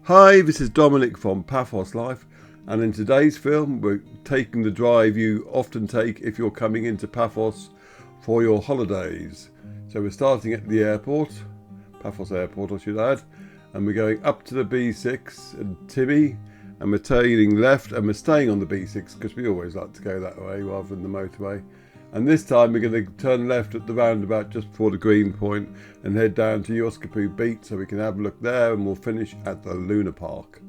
Hi, this is Dominic from Paphos Life, and in today's film we're taking the drive you often take if you're coming into Paphos for your holidays. So we're starting at the airport, Paphos Airport I should add, and we're going up to the B6 and Timmy, and we're turning left and we're staying on the B6 because we always like to go that way rather than the motorway. And this time we're going to turn left at the roundabout just before the green point and head down to Yoskapoo Beach so we can have a look there, and we'll finish at the Luna Park.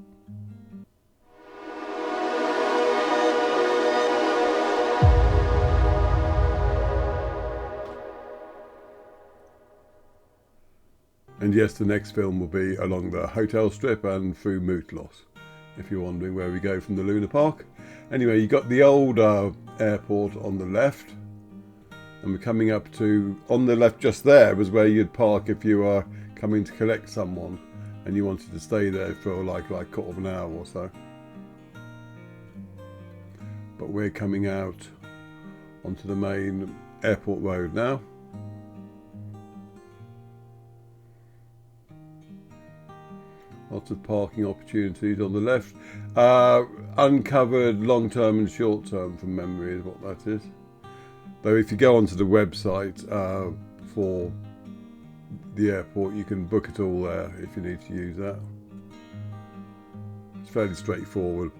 And yes, the next film will be along the hotel strip and through Mootloss, if you're wondering where we go from the Luna Park. Anyway, you got the old airport on the left, and we're coming up to, on the left just there was where you'd park if you are coming to collect someone and you wanted to stay there for like quarter of an hour or so. But we're coming out onto the main airport road now. Lots of parking opportunities on the left. Uncovered long-term and short-term from memory is what that is. Though if you go onto the website for the airport, you can book it all there if you need to use that. It's fairly straightforward.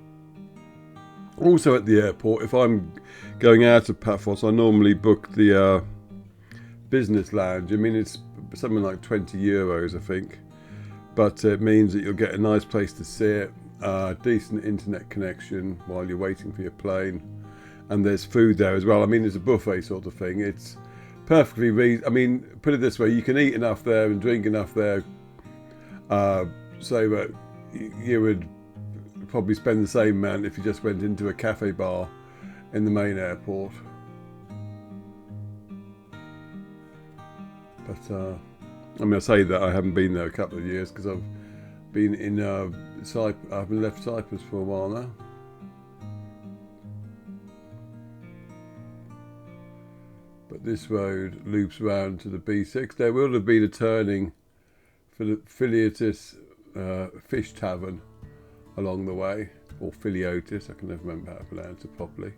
Also at the airport, if I'm going out of Paphos, I normally book the business lounge. I mean, it's something like €20, I think. But it means that you'll get a nice place to sit, decent internet connection while you're waiting for your plane. And there's food there as well. I mean, it's a buffet sort of thing. It's perfectly reasonable. I mean, put it this way, you can eat enough there and drink enough there so that you would probably spend the same amount if you just went into a cafe bar in the main airport. But I mean, I say that I haven't been there a couple of years because I've been in I've left Cyprus for a while now. But this road loops round to the B6. There will have been a turning for the Filiotis Fish Tavern along the way, or Filiotis, I can never remember how to pronounce it properly.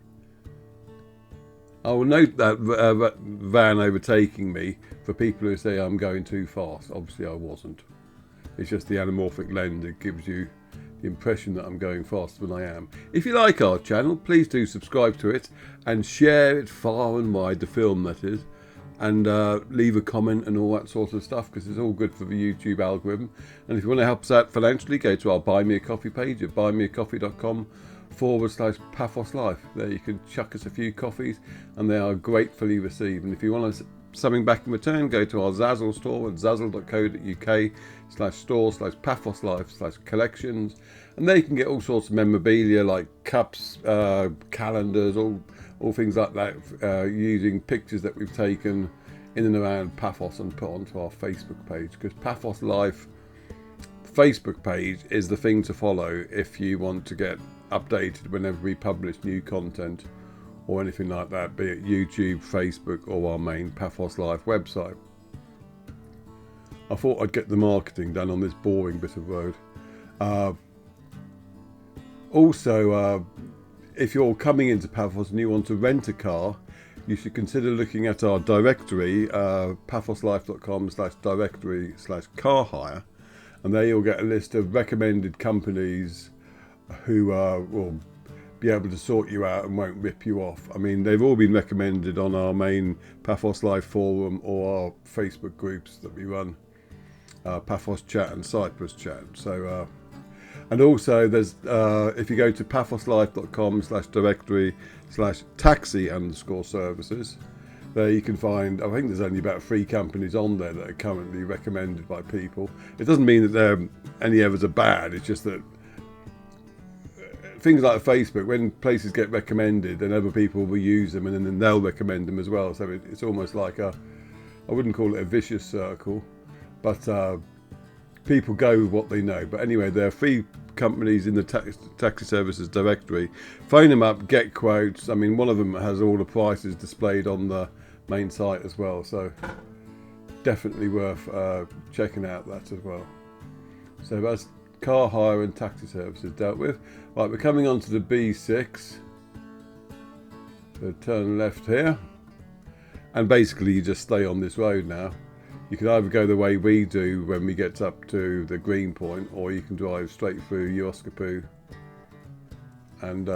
I will note that van overtaking me for people who say I'm going too fast. Obviously I wasn't. It's just the anamorphic lens that gives you the impression that I'm going faster than I am. If you like our channel, please do subscribe to it and share it far and wide, the film that is, and leave a comment and all that sort of stuff, because it's all good for the YouTube algorithm. And if you want to help us out financially, go to our Buy Me a Coffee page at buymeacoffee.com/Paphos Life. There you can chuck us a few coffees and they are gratefully received. And if you want something back in return, go to our Zazzle store at zazzle.co.uk/store/Paphos Life/collections, and there you can get all sorts of memorabilia like cups, calendars, all things like that, using pictures that we've taken in and around Paphos and put onto our Facebook page, because Paphos Life Facebook page is the thing to follow if you want to get updated whenever we publish new content or anything like that, be it YouTube, Facebook, or our main Paphos Life website. I thought I'd get the marketing done on this boring bit of road. Also, if you're coming into Paphos and you want to rent a car, you should consider looking at our directory, paphoslife.com/directory/car hire, and there you'll get a list of recommended companies who will be able to sort you out and won't rip you off. I mean, they've all been recommended on our main Paphos Life forum or our Facebook groups that we run, Paphos Chat and Cyprus Chat. So, and also there's, if you go to paphoslife.com/directory/taxi_services, there you can find, I think there's only about 3 companies on there that are currently recommended by people. It doesn't mean that any others are bad, it's just that things like Facebook, when places get recommended, then other people will use them and then they'll recommend them as well. So it's almost like I wouldn't call it a vicious circle, but people go with what they know. But anyway, there are 3 companies in the taxi services directory. Phone them up, get quotes. I mean, one of them has all the prices displayed on the main site as well. So definitely worth checking out that as well. So that's car hire and taxi services dealt with. Right, we're coming onto the B6. So turn left here. And basically you just stay on this road now. You can either go the way we do when we get up to the green point, or you can drive straight through Yoskapoo and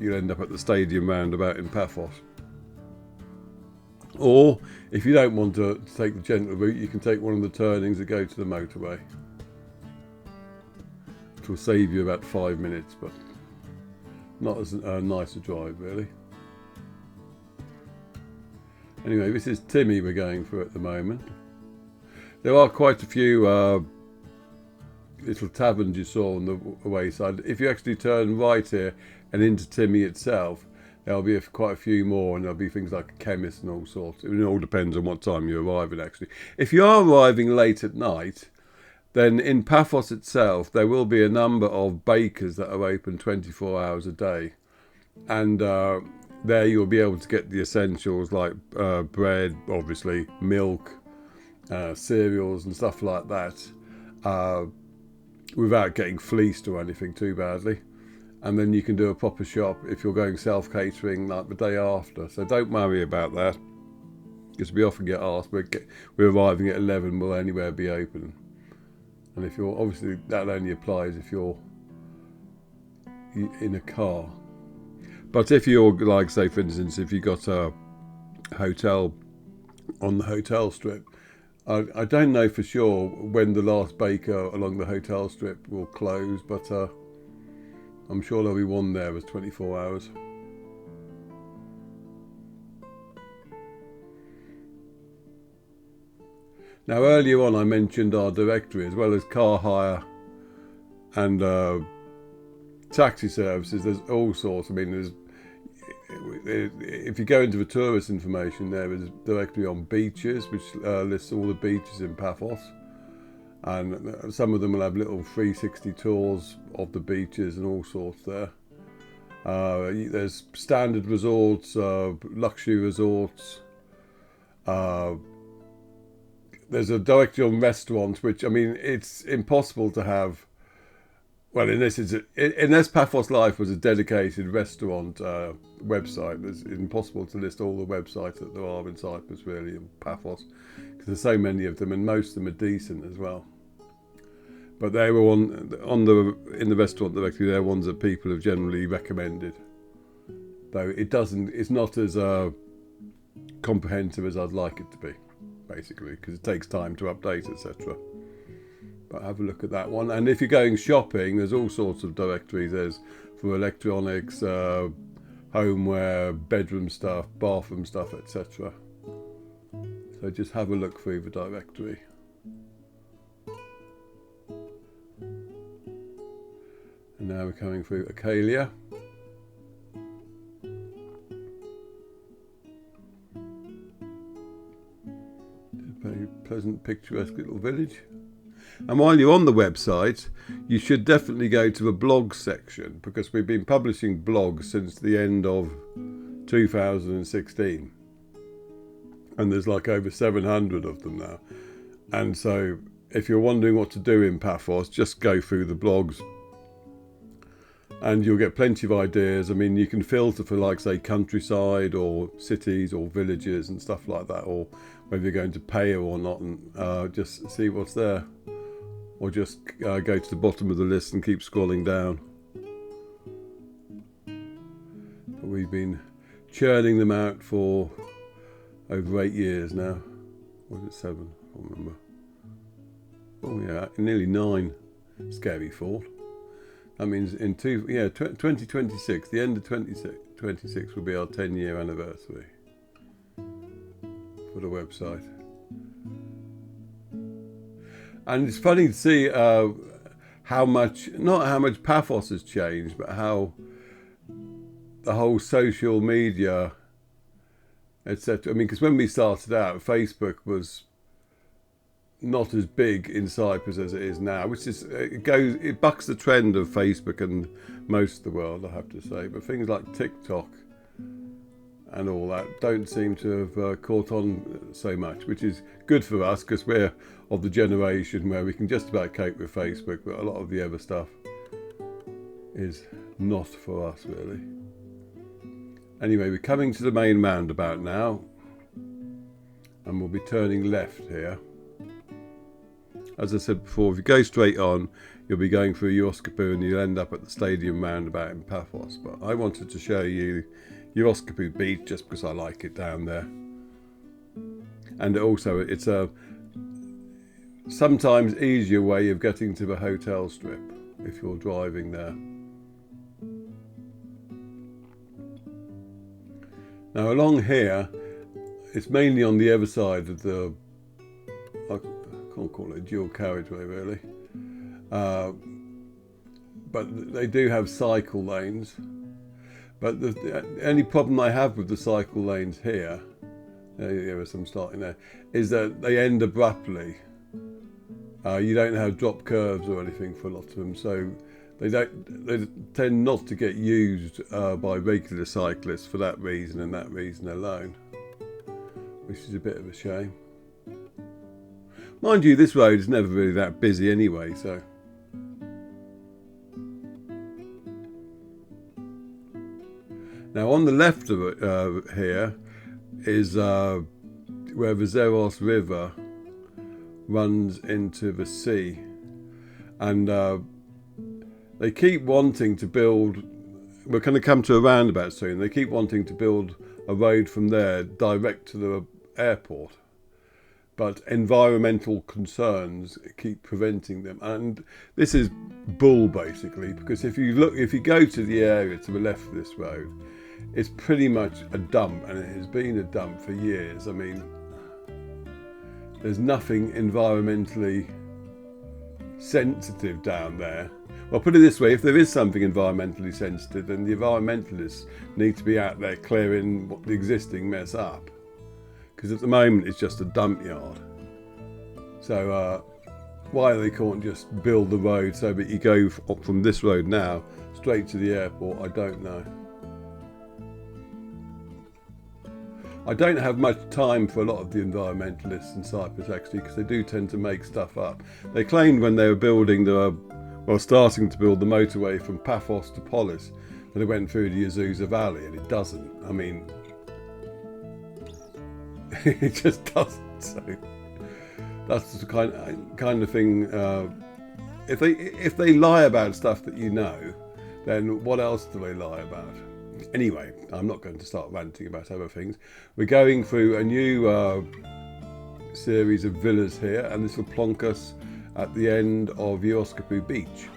you'll end up at the stadium roundabout in Paphos. Or if you don't want to take the gentle route, you can take one of the turnings that go to the motorway, which will save you about 5 minutes, but not as nice a drive really. Anyway, this is Timmy we're going for at the moment. There are quite a few little taverns you saw on the wayside. If you actually turn right here and into Timmy itself, there'll be quite a few more, and there'll be things like a chemist and all sorts. It all depends on what time you arrive at actually. If you are arriving late at night, then in Paphos itself there will be a number of bakers that are open 24 hours a day, and there you'll be able to get the essentials like bread, obviously, milk, cereals and stuff like that, without getting fleeced or anything too badly. And then you can do a proper shop if you're going self-catering like the day after. So don't worry about that, because we often get asked, we're arriving at 11, will anywhere be open? And if you're, obviously that only applies if you're in a car. But if you're, like say for instance, if you got a hotel on the hotel strip, I don't know for sure when the last baker along the hotel strip will close, but I'm sure there'll be one there as 24 hours. Now earlier on I mentioned our directory, as well as car hire and taxi services. There's all sorts. I mean, if you go into the tourist information, there is a directory on beaches, which lists all the beaches in Paphos. And some of them will have little 360 tours of the beaches and all sorts there. There's standard resorts, luxury resorts. There's a directory on restaurants, which, I mean, it's impossible to have. Well, unless Paphos Life was a dedicated restaurant website, it's impossible to list all the websites that there are in Cyprus, really, in Paphos, because there's so many of them, and most of them are decent as well. But they were in the restaurant directory. They're ones that people have generally recommended, though it's not as comprehensive as I'd like it to be, basically, because it takes time to update, etc. But have a look at that one. And if you're going shopping, there's all sorts of directories. There's for electronics, homeware, bedroom stuff, bathroom stuff, etc. So just have a look through the directory. And now we're coming through Acalia. A very pleasant, picturesque little village. And while you're on the website, you should definitely go to the blogs section, because we've been publishing blogs since the end of 2016. And there's like over 700 of them now. And so if you're wondering what to do in Paphos, just go through the blogs and you'll get plenty of ideas. I mean, you can filter for, like, say, countryside or cities or villages and stuff like that, or whether you're going to pay or not, and just see what's there. Or just go to the bottom of the list and keep scrolling down. But we've been churning them out for over 8 years now. Or was it 7? I can't remember. Oh yeah, nearly 9. Scary thought. That means in 2026, the end of 2026 will be our 10-year anniversary for the website. And it's funny to see how much, not how much Paphos has changed, but how the whole social media, etc. I mean, because when we started out, Facebook was not as big in Cyprus as it is now, which is, it bucks the trend of Facebook and most of the world, I have to say. But things like TikTok and all that don't seem to have caught on so much, which is good for us because we're of the generation where we can just about cope with Facebook, but a lot of the other stuff is not for us really. Anyway, we're coming to the main roundabout now, and we'll be turning left here. As I said before, if you go straight on, you'll be going through Yoskapoo and you'll end up at the stadium roundabout in Paphos. But I wanted to show you Geroskipou Beach just because I like it down there. And also it's a sometimes easier way of getting to the hotel strip if you're driving there. Now along here, it's mainly on the other side of the, I can't call it a dual carriageway really, but they do have cycle lanes. But the only problem I have with the cycle lanes here, there was some starting there, is that they end abruptly. You don't have drop curves or anything for a lot of them, so they tend not to get used by regular cyclists for that reason and that reason alone, which is a bit of a shame. Mind you, this road is never really that busy anyway, so. Now on the left of it here is where the Zeros River runs into the sea, and they keep wanting to build, we're going to come to a roundabout soon, they keep wanting to build a road from there direct to the airport, but environmental concerns keep preventing them. And this is bull basically, because if you go to the area to the left of this road, it's pretty much a dump, and it has been a dump for years. I mean, there's nothing environmentally sensitive down there. Well, put it this way, if there is something environmentally sensitive, then the environmentalists need to be out there clearing the existing mess up. Because at the moment it's just a dump yard. So why they can't just build the road so that you go from this road now straight to the airport, I don't know. I don't have much time for a lot of the environmentalists in Cyprus actually, because they do tend to make stuff up. They claimed when they were building starting to build the motorway from Paphos to Polis that it went through the Azusa Valley, and it doesn't. I mean, it just doesn't. So that's the kind of thing. If they lie about stuff that you know, then what else do they lie about? Anyway, I'm not going to start ranting about other things. We're going through a new series of villas here, and this will plonk us at the end of Yoskapoo Beach.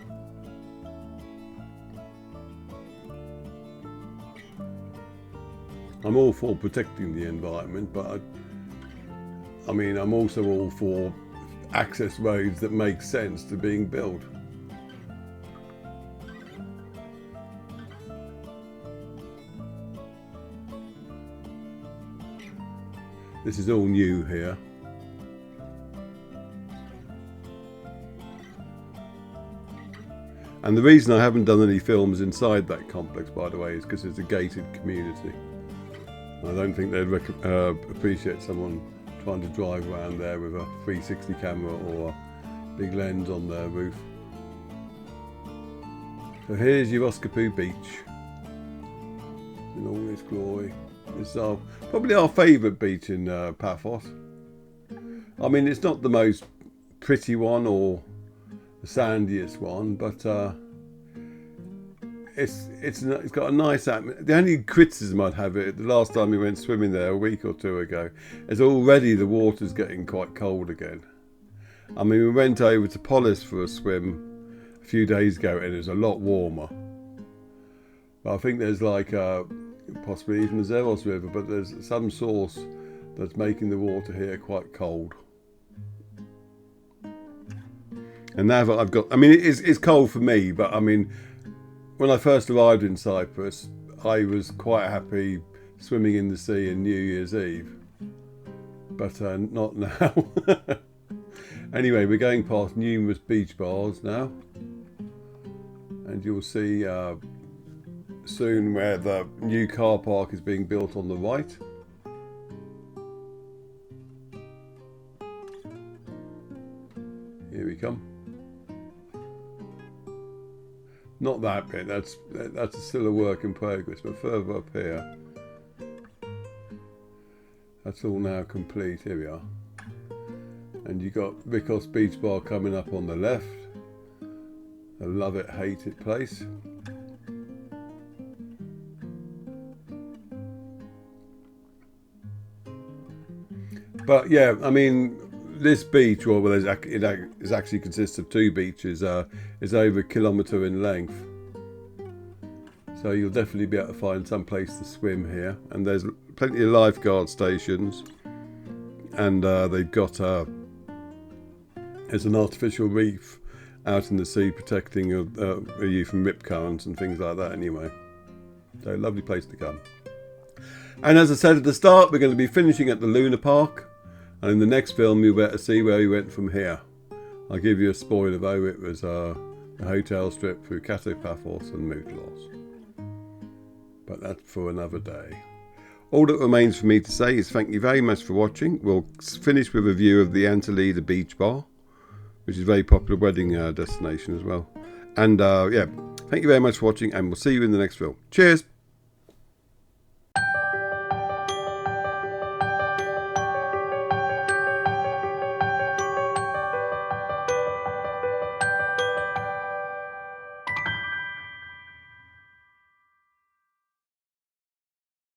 I'm all for protecting the environment, but I mean, I'm also all for access roads that make sense to being built. This is all new here. And the reason I haven't done any films inside that complex, by the way, is because it's a gated community. I don't think they'd appreciate someone trying to drive around there with a 360 camera or a big lens on their roof. So here's Geroskipou Beach in all its glory. It's probably our favourite beach in Paphos. I mean, it's not the most pretty one or the sandiest one, but it's got a nice atmosphere. The only criticism I'd have the last time we went swimming there a week or two ago is already the water's getting quite cold again. I mean, we went over to Polis for a swim a few days ago and it was a lot warmer. But I think there's like possibly even the Zeros River, but there's some source that's making the water here quite cold. And now that I've got, I mean, it's cold for me, but I mean, when I first arrived in Cyprus, I was quite happy swimming in the sea on New Year's Eve, but not now. Anyway, we're going past numerous beach bars now, and you'll see soon where the new car park is being built on the right. Here we come. Not that bit, that's still a work in progress, but further up here, that's all now complete. Here we are. And you got Geroskipou Beach Bar coming up on the left. A love it, hate it place. But yeah, I mean, this beach, well, it actually consists of two beaches, is over a kilometre in length. So you'll definitely be able to find some place to swim here. And there's plenty of lifeguard stations. And they've got, there's an artificial reef out in the sea protecting you from rip currents and things like that anyway. So lovely place to come. And as I said at the start, we're going to be finishing at the Luna Park. And in the next film, you'll better see where we went from here. I'll give you a spoiler though. It was a hotel strip through Paphos and Mootlos. But that's for another day. All that remains for me to say is thank you very much for watching. We'll finish with a view of the Atlantida Beach Bar, which is a very popular wedding destination as well. And yeah, thank you very much for watching, and we'll see you in the next film. Cheers!